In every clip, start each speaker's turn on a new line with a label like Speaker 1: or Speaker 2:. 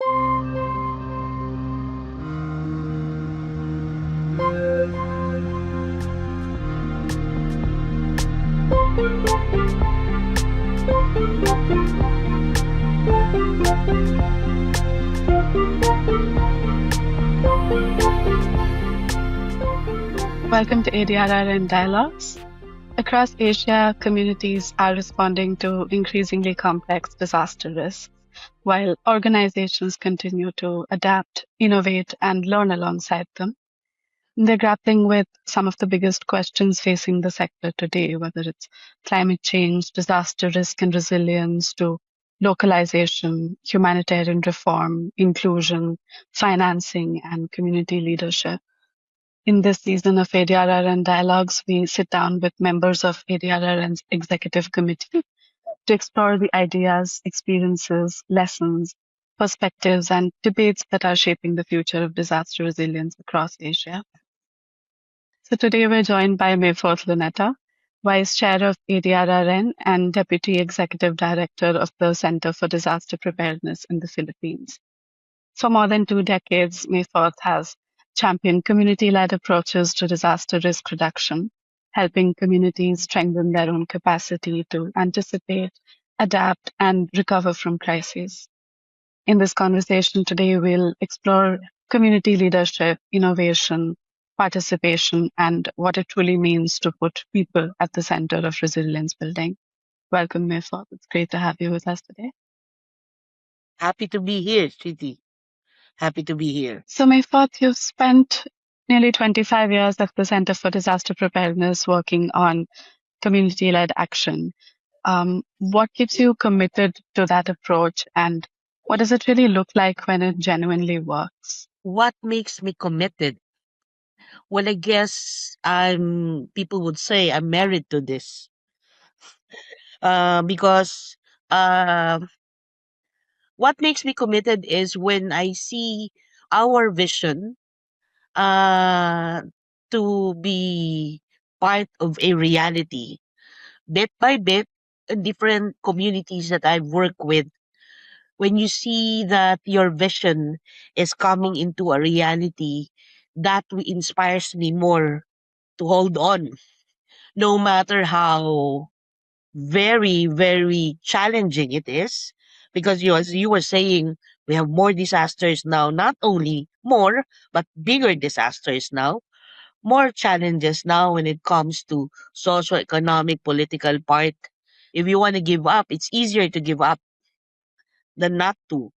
Speaker 1: Welcome to ADRRN Dialogues. Across Asia, communities are responding to increasingly complex disaster risks, while organizations continue to adapt, innovate, and learn alongside them. They're grappling with some of the biggest questions facing the sector today, whether it's climate change, disaster risk and resilience, to localization, humanitarian reform, inclusion, financing, and community leadership. In this season of ADRRN Dialogues, we sit down with members of ADRRN's executive committee to explore the ideas, experiences, lessons, perspectives, and debates that are shaping the future of disaster resilience across Asia. So today we're joined by Mayforth Luneta, Vice Chair of ADRRN and Deputy Executive Director of the Center for Disaster Preparedness in the Philippines. For more than 2 decades, Mayforth has championed community-led approaches to disaster risk reduction, helping communities strengthen their own capacity to anticipate, adapt, and recover from crises. In this conversation today, we'll explore community leadership, innovation, participation, and what it truly means to put people at the center of resilience building. Welcome, Mayforth. It's great to have you with us today.
Speaker 2: Happy to be here, Shruti. Happy to be here.
Speaker 1: So, Mayforth, you've spent nearly 25 years at the Center for Disaster Preparedness working on community-led action. What keeps you committed to that approach, and what does it really look like when it genuinely works?
Speaker 2: What makes me committed? Well, I guess people would say I'm married to this. Because uh, what makes me committed is when I see our vision uh, to be part of a reality. Bit by bit, in different communities that I've worked with, when you see that your vision is coming into a reality, that inspires me more to hold on, no matter how very, very challenging it is. Because as you were saying, we have more disasters now, not only more, but bigger disasters now, more challenges now when it comes to socio-economic, political part. If you want to give up, it's easier to give up than not to.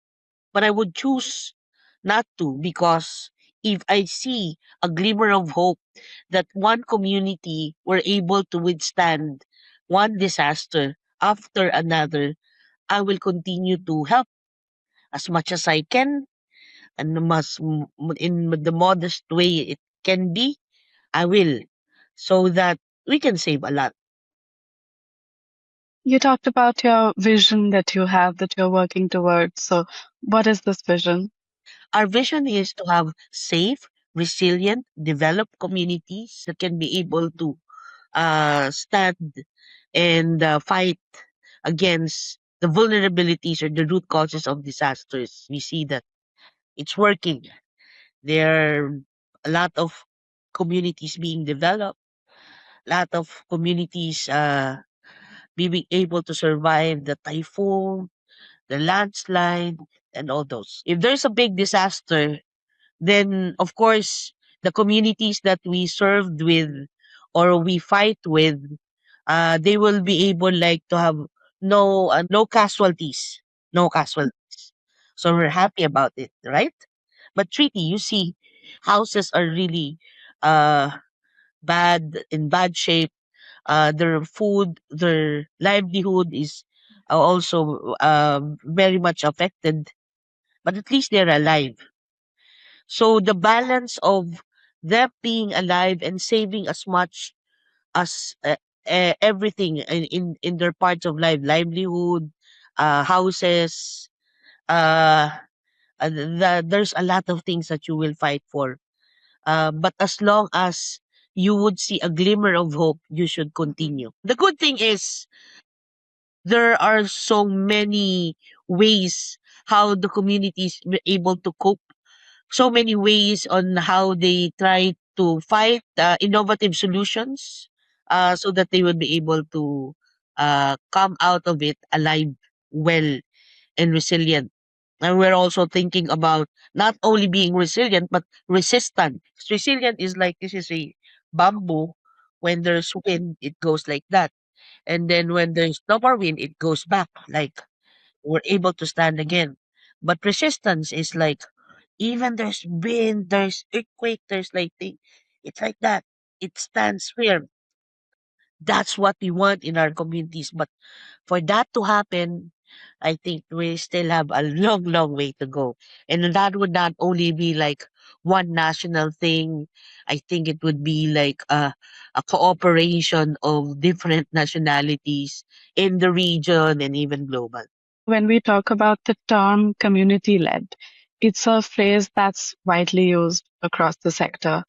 Speaker 2: But I would choose not to, because if I see a glimmer of hope that one community were able to withstand one disaster after another, I will continue to help as much as I can, and in the modest way it can be. I will, so that we can save a lot.
Speaker 1: You talked about your vision that you have that you're working towards. So, what is this vision?
Speaker 2: Our vision is to have safe, resilient, developed communities that can be able to stand and fight against the vulnerabilities or the root causes of disasters. We see that it's working. There are a lot of communities being developed, a lot of communities being able to survive the typhoon, the landslide, and all those. If there's a big disaster, then of course the communities that we served with or we fight with, they will be able like to have no casualties, no casualties. So we're happy about it, right? But Treaty, you see, houses are really uh in bad shape. Their food, their livelihood is also very much affected, but at least they're alive. So the balance of them being alive and saving as much as everything in their parts of life, livelihood, houses, uh, there's a lot of things that you will fight for. But as long as you would see a glimmer of hope, you should continue. The good thing is there are so many ways how the communities were able to cope, so many ways on how they try to fight innovative solutions, so that they would be able to come out of it alive, well, and resilient. And we're also thinking about not only being resilient, but resistant. Resilient is like, this is a bamboo. When there's wind, it goes like that. And then when there's no more wind, it goes back. Like, we're able to stand again. But resistance is like, even there's wind, there's earthquake, there's lightning. It's like that. It stands firm. That's what we want in our communities. But for that to happen, I think we still have a long, long way to go. And that would not only be like one national thing. I think it would be like a cooperation of different nationalities in the region and even global.
Speaker 1: When we talk about the term community led, it's a phrase that's widely used across the sector.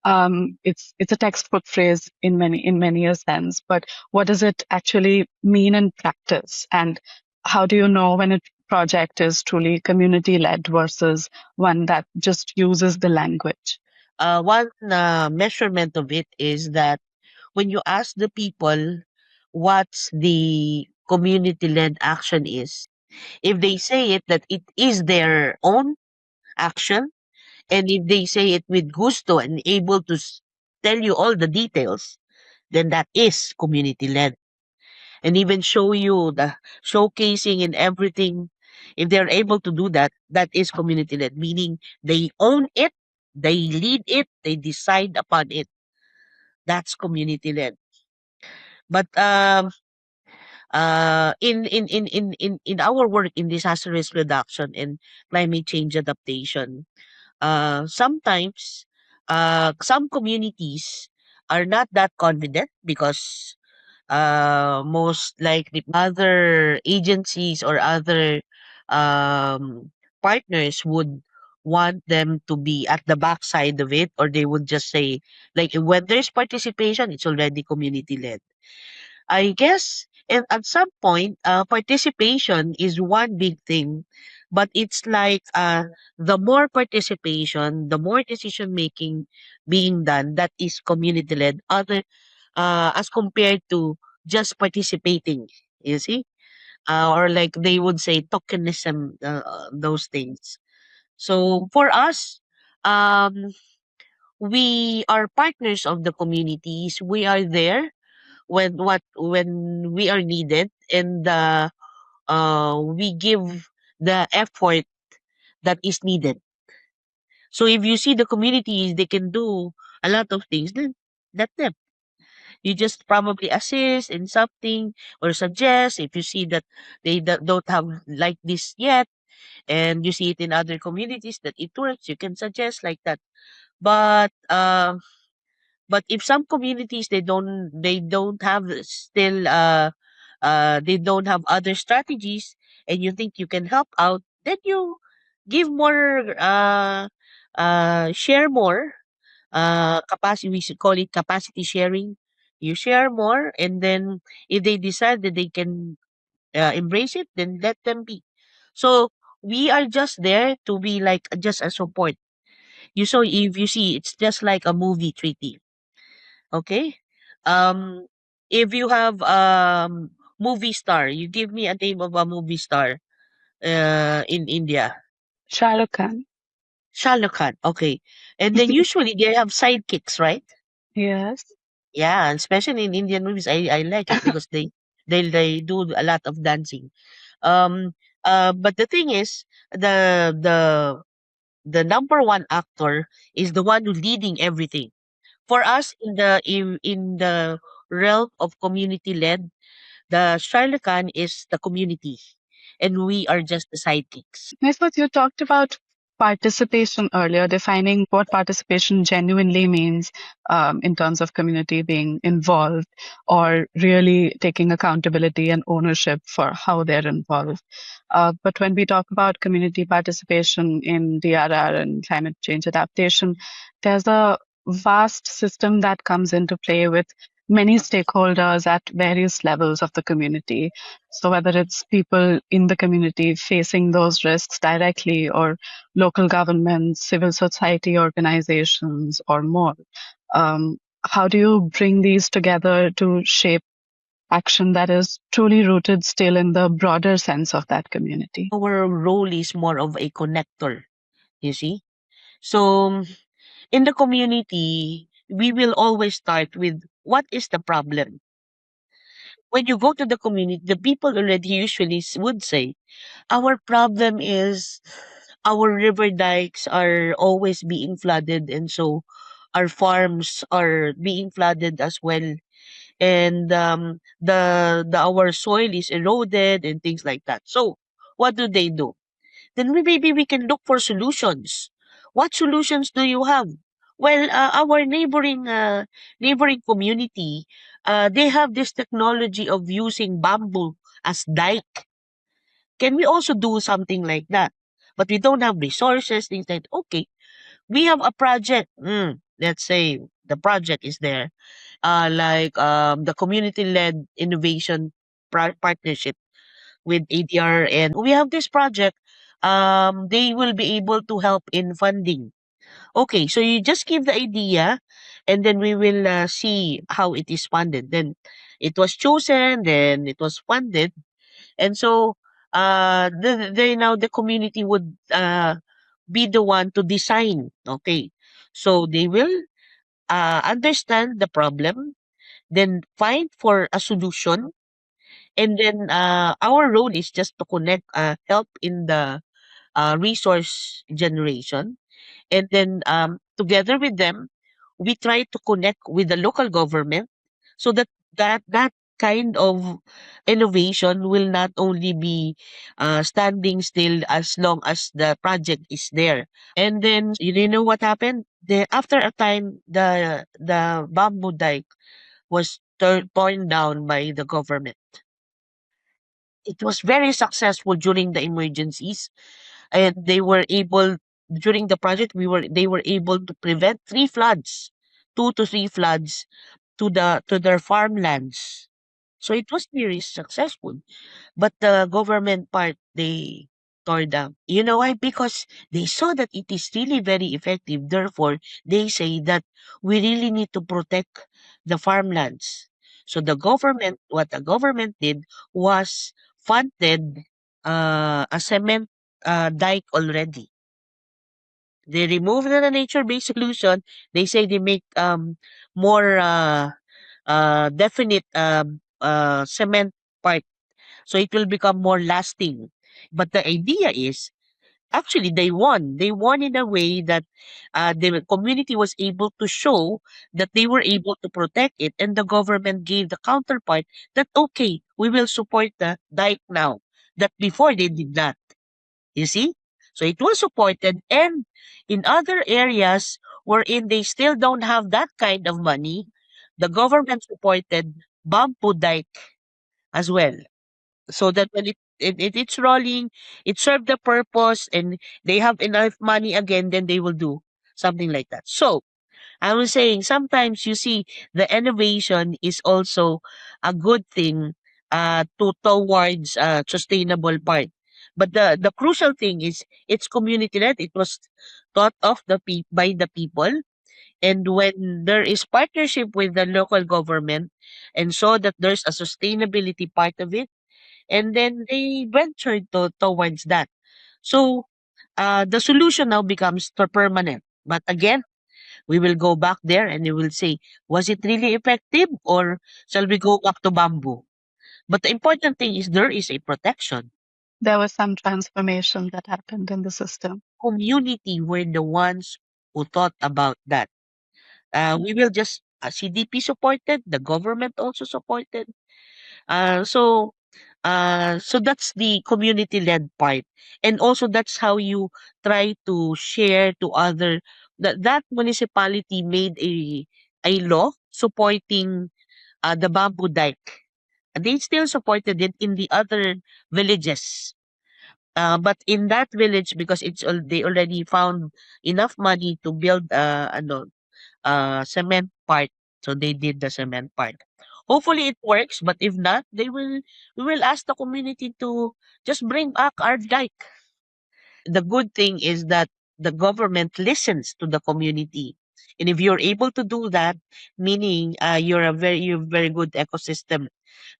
Speaker 1: It's a textbook phrase in many a sense, but what does it actually mean in practice? And how do you know when a project is truly community led versus one that just uses the language?
Speaker 2: One measurement of it is that when you ask the people what's the community led action is, if they say it that it is their own action, and if they say it with gusto and able to tell you all the details, then that is community led. And even show you the showcasing and everything. If they're able to do that, that is community led, meaning they own it, they lead it, they decide upon it. That's community led. But in our work in disaster risk reduction and climate change adaptation, sometimes some communities are not that confident because most likely other agencies or other um, partners would want them to be at the backside of it, or they would just say, like, when there's participation, it's already community led. I guess, and at some point, participation is one big thing, but it's like the more participation, the more decision making being done, that is community led. Other as compared to just participating, you see, or like they would say tokenism, those things. So for us, um, we are partners of the communities. We are there when we are needed, and we give the effort that is needed. So if you see the communities, they can do a lot of things, then let them. You just probably assist in something or suggest if you see that they don't have like this yet, and you see it in other communities that it works, you can suggest like that. But if some communities, they don't have still they don't have other strategies, and you think you can help out, then you give more, share more, capacity. We should call it capacity sharing. You share more, and then if they decide that they can embrace it, then let them be. So we are just there to be like just a support. If you see, it's just like a movie treaty. Okay. Um, if you have movie star, you give me a name of a movie star in India.
Speaker 1: Shah Rukh Khan.
Speaker 2: Shah Rukh Khan. Okay. And then usually they have sidekicks, right?
Speaker 1: Yes.
Speaker 2: Yeah, especially in Indian movies, I like it because they do a lot of dancing. Um, but the thing is, the the number one actor is the one who leading everything. For us in the realm of community led, the Charlacan is the community, and we are just the sidekicks.
Speaker 1: Nisbat, you talked about participation earlier, defining what participation genuinely means in terms of community being involved or really taking accountability and ownership for how they're involved. But when we talk about community participation in DRR and climate change adaptation, there's a vast system that comes into play with many stakeholders at various levels of the community. So, whether it's people in the community facing those risks directly, or local governments, civil society organizations, or more, how do you bring these together to shape action that is truly rooted still in the broader sense of that community?
Speaker 2: Our role is more of a connector, you see. So in the community, we will always start with what is the problem. When you go to the community, the people already usually would say, our problem is our river dikes are always being flooded, and so our farms are being flooded as well. And the our soil is eroded and things like that. So what do? Then maybe we can look for solutions. What solutions do you have? Well, our neighboring community, they have this technology of using bamboo as dike. Can we also do something like that? But we don't have resources, things like okay, we have a project. Let's say the project is there, like the community-led innovation partnership with ADR, and we have this project. They will be able to help in funding. Okay, so you just give the idea, and then we will see how it is funded. Then it was chosen, then it was funded, and so now the community would be the one to design. Okay, so they will understand the problem, then find for a solution, and then our role is just to connect, help in the resource generation, and then together with them, we try to connect with the local government so that that kind of innovation will not only be standing still as long as the project is there. And then you know what happened? After a time, the bamboo dike was torn down by the government. It was very successful during the emergencies, and they were able during the project they were able to prevent 3 floods, 2 to 3 floods to their farmlands. So it was very successful. But the government part, they tore down. You know why? Because they saw that it is really very effective. Therefore, they say that we really need to protect the farmlands. So what the government did was funded a cement dike already. They removed the nature-based solution. They say they make more definite cement part, so it will become more lasting. But the idea is actually they won. They won in a way that the community was able to show that they were able to protect it, and the government gave the counterpart that okay, we will support the dike now. That before they did not. You see? So it was supported, and in other areas wherein they still don't have that kind of money, the government supported bamboo dike as well. So that when it's rolling, it served the purpose and they have enough money again, then they will do something like that. So I was saying sometimes you see the innovation is also a good thing towards sustainable part. But the crucial thing is it's community led. It was thought of by the people, and when there is partnership with the local government, and so that there's a sustainability part of it, and then they ventured towards that. So the solution now becomes permanent. But again, we will go back there and we will say, was it really effective or shall we go back to bamboo? But the important thing is there is a protection.
Speaker 1: There was some transformation that happened in the system.
Speaker 2: Community were the ones who thought about that. We will just CDP supported, the government also supported. So that's the community led part. And also that's how you try to share to other that municipality made a law supporting the bamboo dike. They still supported it in the other villages. But in that village, because they already found enough money to build cement part. So they did the cement part. Hopefully it works, but if not, we will ask the community to just bring back our dike. The good thing is that the government listens to the community. And if you're able to do that, meaning you're a very good ecosystem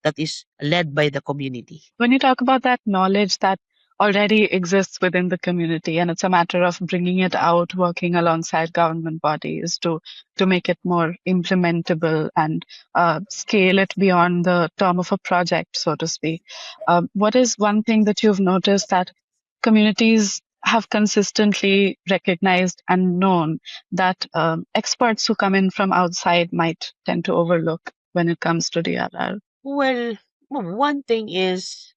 Speaker 2: that is led by the community.
Speaker 1: When you talk about that knowledge that already exists within the community, and it's a matter of bringing it out, working alongside government bodies to make it more implementable and scale it beyond the term of a project, so to speak. What is one thing that you've noticed that communities have consistently recognized and known that experts who come in from outside might tend to overlook when it comes to DRR?
Speaker 2: Well, one thing is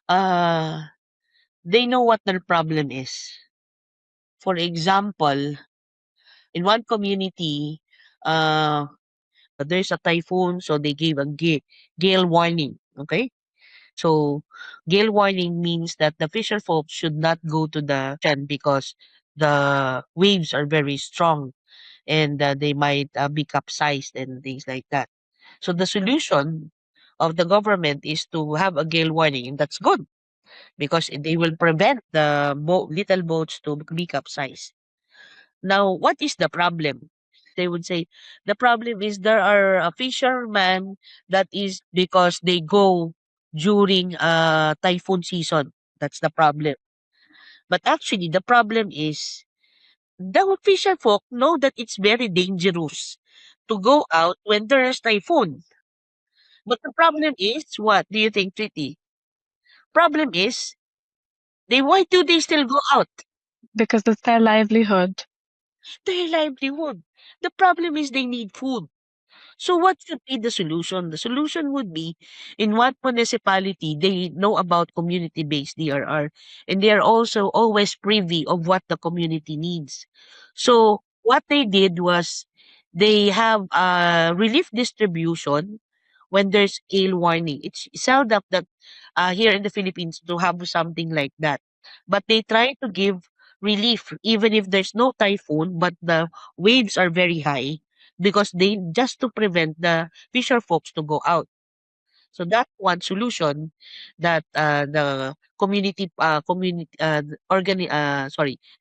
Speaker 2: uh they know what their problem is. For example, in one community, uh there's a typhoon, so they gave a gale warning. Okay, so gale warning means that the fisher folks should not go to the ocean because the waves are very strong and they might be capsized and things like that. So the solution of the government is to have a gale warning, and that's good because they will prevent the little boats to be capsized. Now, what is the problem? They would say the problem is there are a fishermen that is because they go during typhoon season. That's the problem. But actually, the problem is the fisher folk know that it's very dangerous to go out when there is typhoon. But the problem is, what do you think, Triti? Problem is, why do they still go out?
Speaker 1: Because it's their livelihood.
Speaker 2: Their livelihood. The problem is they need food. So what should be the solution? The solution would be in what municipality they know about community-based DRR, and they are also always privy of what the community needs. So what they did was they have relief distribution when there's gale warning. It's seldom that here in the Philippines to have something like that. But they try to give relief even if there's no typhoon, but the waves are very high because they just to prevent the fisher folks to go out. So that's one solution that the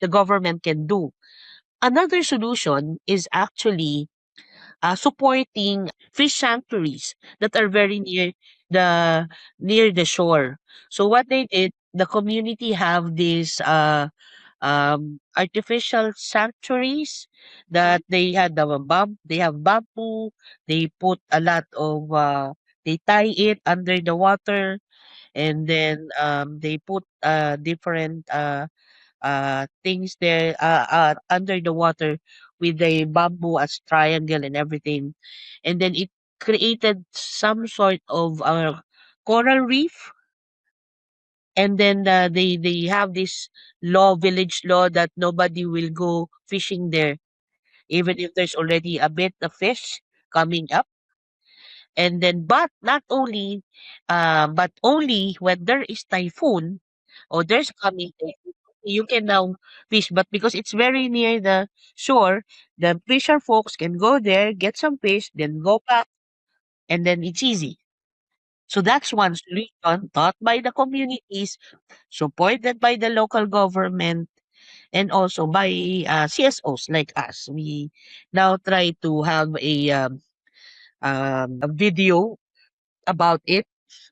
Speaker 2: the government can do. Another solution is actually supporting fish sanctuaries that are very the near the shore. So what they did, the community have this artificial sanctuaries that they have bamboo, they put a lot of they tie it under the water, and then they put different things there under the water with the bamboo as triangle and everything, and then it created some sort of coral reef. And then they have this village law, that nobody will go fishing there, even if there's already a bit of fish coming up. And then, but not only, but only when there is typhoon or there's coming typhoon, you can now fish. But because it's very near the shore, the fisher folks can go there, get some fish, then go back, and then it's easy. So that's one solution taught by the communities, supported by the local government, and also by CSOs like us. We now try to have a video about it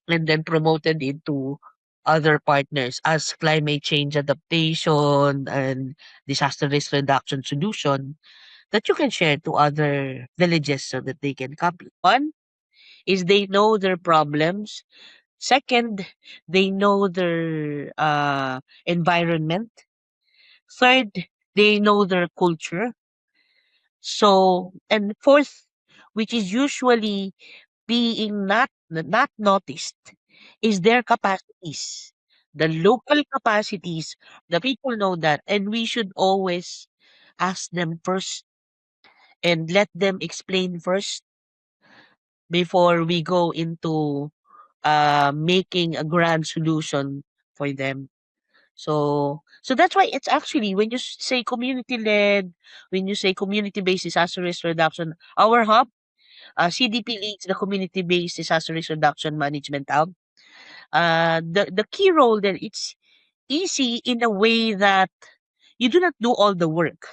Speaker 2: and then promoted it to other partners as climate change adaptation and disaster risk reduction solution that you can share to other villages so that they can copy. One is they know their problems. Second, they know their environment. Third, they know their culture. So, and fourth, which is usually being not noticed, is their capacities. The local capacities, the people know that, and we should always ask them first and let them explain first before we go into making a grand solution for them. So that's why it's actually when you say community led, when you say community based disaster risk reduction, our hub CDP leads the community-based disaster risk reduction management hub. The key role there, it's easy in a way that you do not do all the work.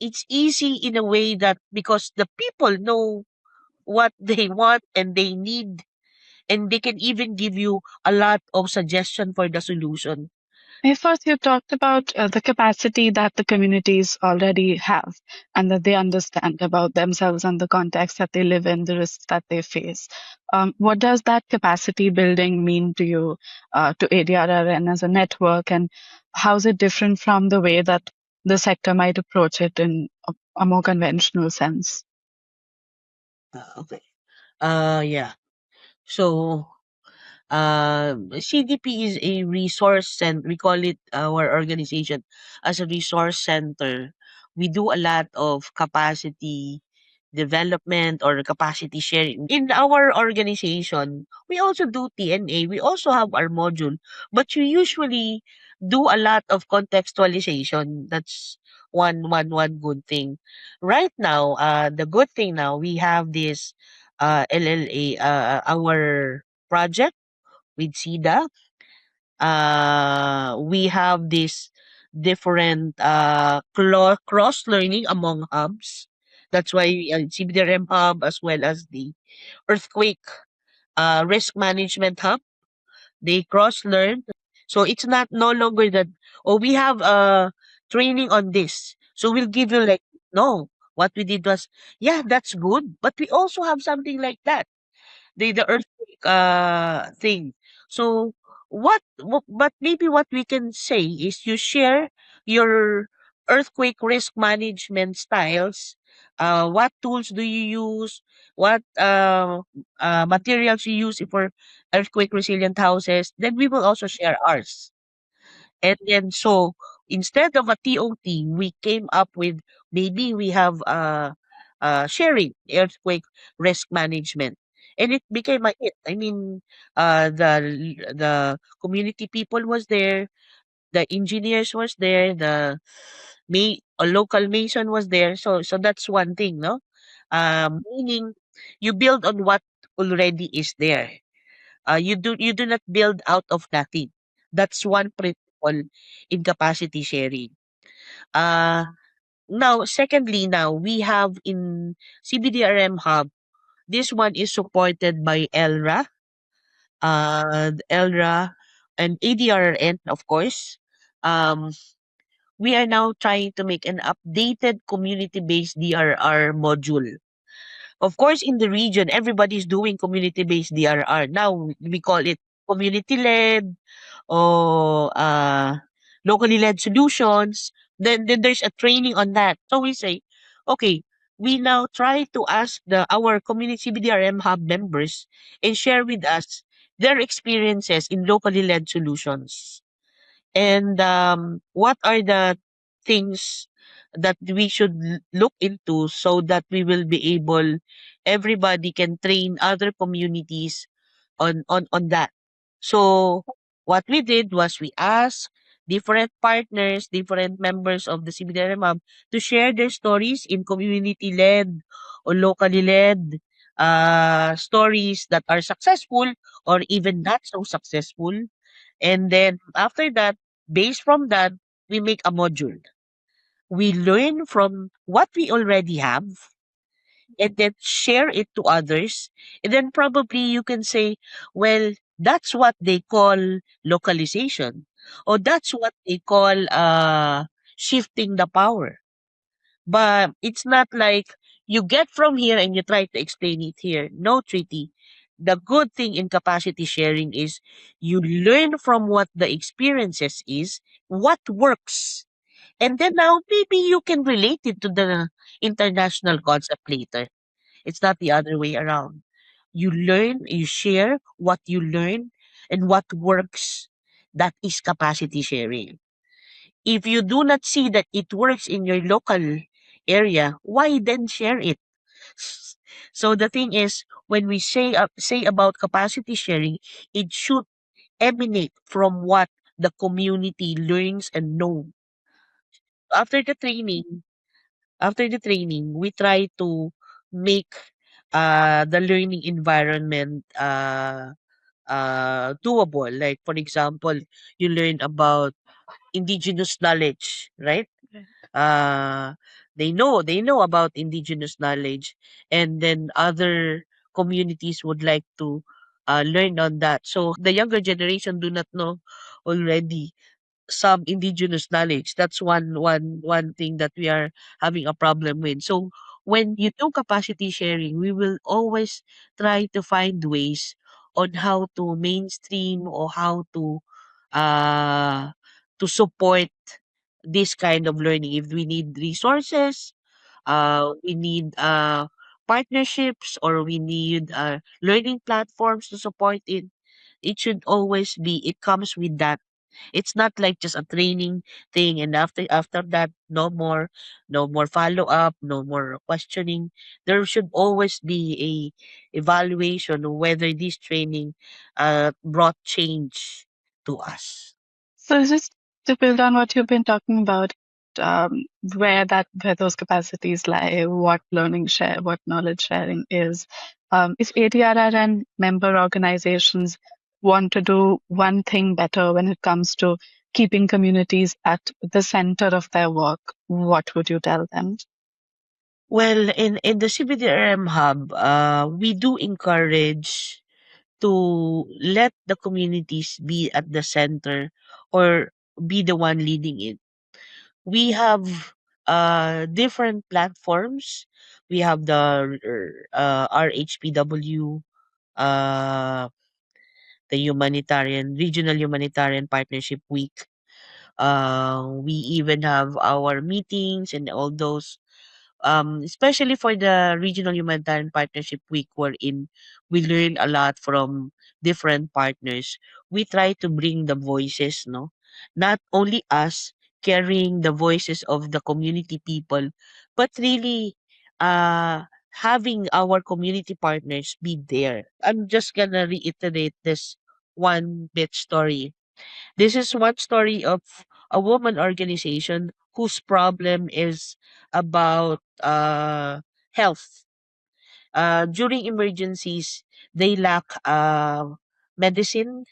Speaker 2: It's easy in a way that because the people know what they want and they need, and they can even give you a lot of suggestion for the solution.
Speaker 1: First, you talked about the capacity that the communities already have and that they understand about themselves and the context that they live in, the risks that they face. What does that capacity building mean to you, to ADRRN as a network, and how is it different from the way that the sector might approach it in a more conventional sense?
Speaker 2: Okay. Yeah. So, CDP is a resource center. We call it our organization as a resource center. We do a lot of capacity development or capacity sharing. In our organization, we also do TNA. We also have our module, but we usually do a lot of contextualization. That's one good thing. Right now, the good thing now we have this LLA, our project with SIDA. We have this different cross learning among hubs. That's why CBDRM hub as well as the earthquake risk management hub, they cross learn. So it's not no longer that, oh, we have training on this, so we'll give you like, no, what we did was, yeah, that's good, but we also have something like that, the earthquake thing. So but maybe what we can say is you share your earthquake risk management styles. What tools do you use? What materials you use for earthquake resilient houses? Then we will also share ours. And then so instead of a TOT, we came up with maybe we have sharing earthquake risk management. And it became a hit. I mean, the community people was there, the engineers was there, the a local mason was there. So that's one thing, no? Meaning you build on what already is there. You do not build out of nothing. That's one principle in capacity sharing. Uh, Now, secondly, now we have in CBDRM Hub, this one is supported by ELRA and ADRN, of course. Um, we are now trying to make an updated community-based DRR module. Of course, in the region, everybody's doing community-based DRR. Now, we call it community-led or locally led solutions. Then there's a training on that. So we say, okay, we now try to ask our community BDRM hub members and share with us their experiences in locally led solutions. And what are the things that we should look into so that we will be able, everybody can train other communities on that. So what we did was we asked different partners, different members of the CBDRM Hub to share their stories in community-led or locally led stories that are successful or even not so successful. And then after that, based from that, we make a module. We learn from what we already have and then share it to others. And then probably you can say, well, that's what they call localization, or that's what they call shifting the power. But it's not like you get from here and you try to explain it here. No, treaty. The good thing in capacity sharing is you learn from what the experiences is, what works. And then now maybe you can relate it to the international concept later. It's not the other way around. You learn, you share what you learn and what works. That is capacity sharing. If you do not see that it works in your local area, why then share it? So the thing is, when we say about capacity sharing, it should emanate from what the community learns and know. After the training, we try to make the learning environment doable. Like for example, you learn about indigenous knowledge, right?
Speaker 1: Right.
Speaker 2: uh they know about indigenous knowledge, and then other communities would like to learn on that. So the younger generation do not know already some indigenous knowledge. That's one thing that we are having a problem with. So when you do capacity sharing, we will always try to find ways on how to mainstream, or how uh to support this kind of learning. If we need resources, we need partnerships, or we need learning platforms to support it. It should always be, it comes with that. It's not like just a training thing, and after that, no more follow up, no more questioning. There should always be a evaluation of whether this training brought change to us.
Speaker 1: So just to build on what you've been talking about, where those capacities lie, what learning share, what knowledge sharing is. If ADRR and member organizations want to do one thing better when it comes to keeping communities at the center of their work, what would you tell them?
Speaker 2: Well, in the CBDRM hub, we do encourage to let the communities be at the center, or be the one leading it. We have different platforms. We have the RHPW, uh, the Regional Humanitarian Partnership Week. We even have our meetings and all those, especially for the Regional Humanitarian Partnership Week, wherein we learn a lot from different partners. We try to bring the voices, no? Not only us carrying the voices of the community people, but really having our community partners be there. I'm just gonna reiterate this one bit story. This is one story of a woman organization whose problem is about health. During emergencies, they lack medicine,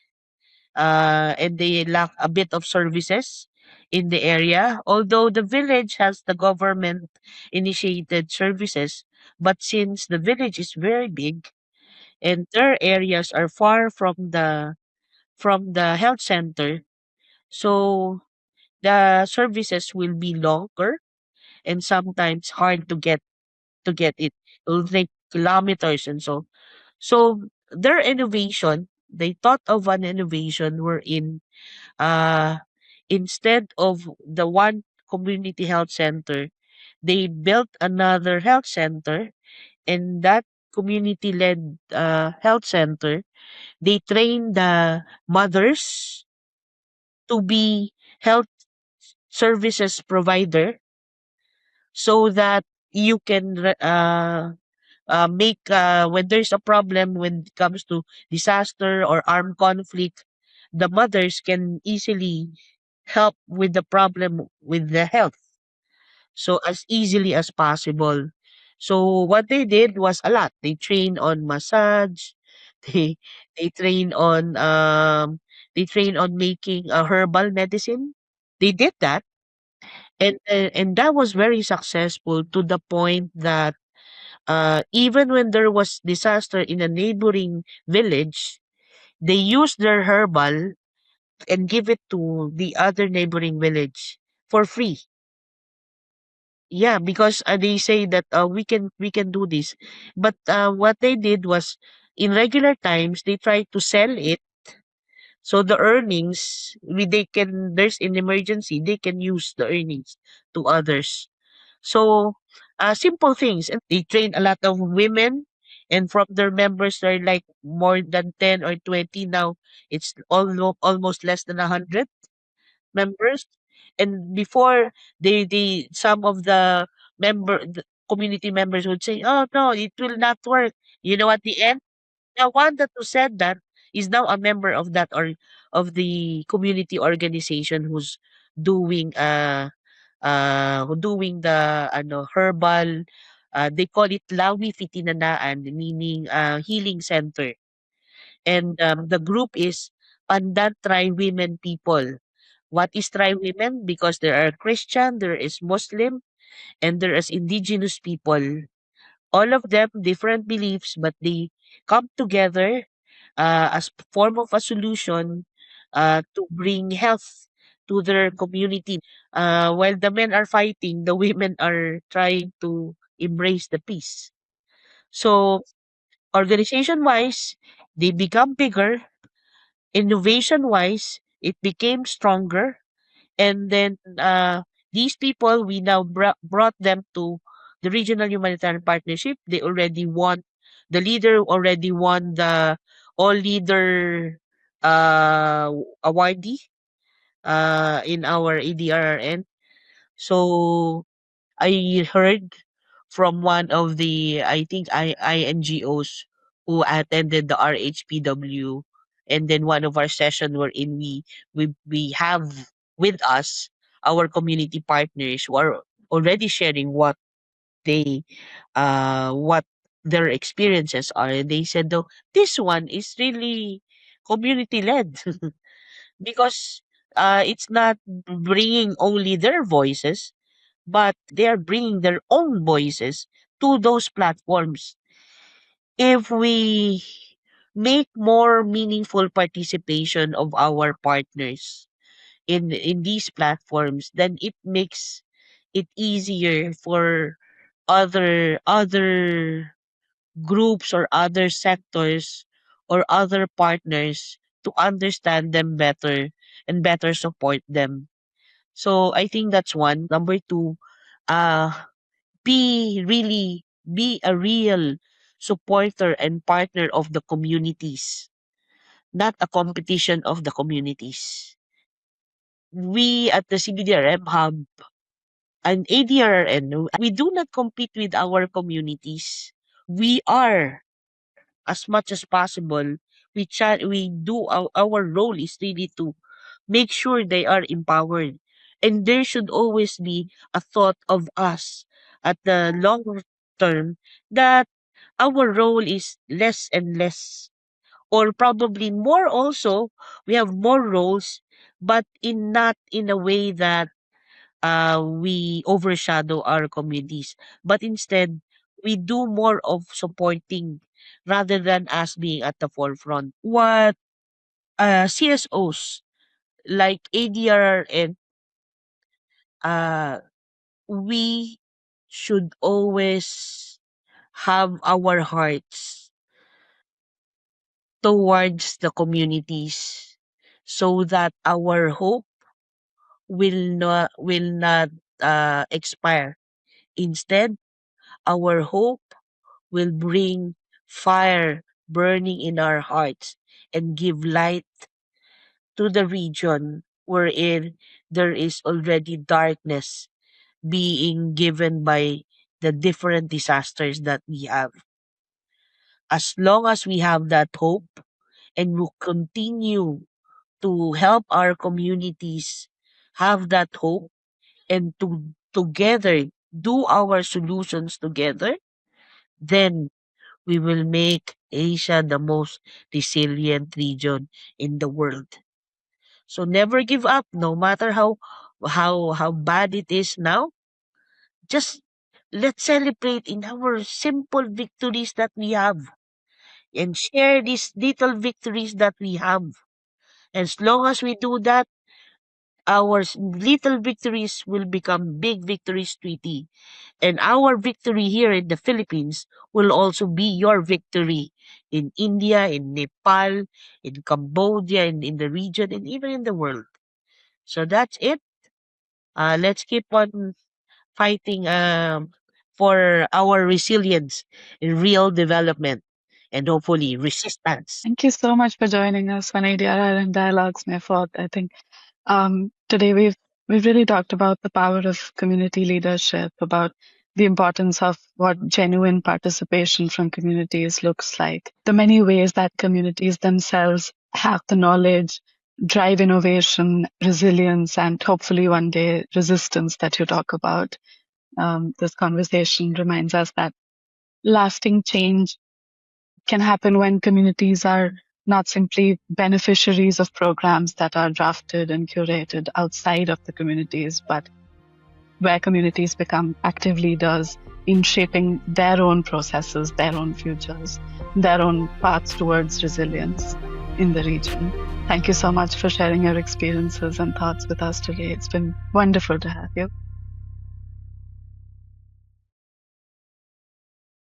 Speaker 2: and they lack a bit of services in the area. Although the village has the government initiated services, but since the village is very big and their areas are far from the health center, so the services will be longer and sometimes hard to get it. It'll take kilometers, and so their innovation, they thought of an innovation wherein uh instead of the one community health center, they built another health center. And that community led health center, they train the mothers to be health services provider, so that you can make when there's a problem when it comes to disaster or armed conflict, the mothers can easily help with the problem with the health, so as easily as possible. So what they did was a lot. They trained on massage. they they train on making a herbal medicine. They did that, and that was very successful, to the point that even when there was disaster in a neighboring village, they used their herbal and give it to the other neighboring village for free. Yeah, because they say that we can do this. But what they did was, in regular times, they try to sell it, so the earnings, they can, there's an emergency, they can use the earnings to others. So, simple things. And they train a lot of women, and from their members, there are like more than 10 or 20 now. It's almost less than 100 members. And before, some of the community members would say, "Oh no, it will not work." You know, at the end, the one that who said that is now a member of that, or of the community organization, who's doing doing the herbal They call it Lawi Fitinanaan, meaning healing center. And the group is Pandan Tri Women People. What is Tri Women? Because there are Christian, there is Muslim, and there is indigenous people. All of them different beliefs, but they come together as form of a solution to bring health to their community. While the men are fighting, the women are trying to embrace the peace. So organization wise, they become bigger. Innovation wise, it became stronger. And then these people, we now brought them to the Regional Humanitarian Partnership. They already won, the leader already won the All Leader awardee in our ADRRN. So I heard from one of the, I think, INGOs who attended the RHPW, and then one of our session wherein we have with us our community partners who are already sharing they what their experiences are. And they said, though, this one is really community led because it's not bringing only their voices, but they are bringing their own voices to those platforms. If we make more meaningful participation of our partners in these platforms, then it makes it easier for other groups or other sectors or other partners to understand them better and better support them. So I think that's one. Number two, uh be a real supporter and partner of the communities, not a competition of the communities. We at the CBDRM Hub and ADRN, we do not compete with our communities. We are, as much as possible, we do our role is really to make sure they are empowered. And there should always be a thought of us at the long term that our role is less and less, or probably more also. We have more roles, but in not in a way that we overshadow our communities, but instead we do more of supporting rather than us being at the forefront. What CSOs like ADR and uh, we should always have our hearts towards the communities so that our hope will not expire. Instead, our hope will bring fire burning in our hearts and give light to the region wherein there is already darkness being given by the different disasters that we have. As long as we have that hope and will continue to help our communities have that hope and to together do our solutions together, then we will make Asia the most resilient region in the world. So never give up, no matter how bad it is now. Just let's celebrate in our simple victories that we have and share these little victories that we have. As long as we do that, our little victories will become big victories, Tweety. And our victory here in the Philippines will also be your victory in India, in Nepal, in Cambodia, in the region, and even in the world. So that's it. Let's keep on fighting for our resilience in real development and hopefully resistance.
Speaker 1: Thank you so much for joining us on ADRR and Dialogues, Mayfort. I think today we've really talked about the power of community leadership, about the importance of what genuine participation from communities looks like, the many ways that communities themselves have the knowledge, drive innovation, resilience, and hopefully one day resistance that you talk about. This conversation reminds us that lasting change can happen when communities are not simply beneficiaries of programs that are drafted and curated outside of the communities, but where communities become active leaders in shaping their own processes, their own futures, their own paths towards resilience in the region. Thank you so much for sharing your experiences and thoughts with us today. It's been wonderful to have you.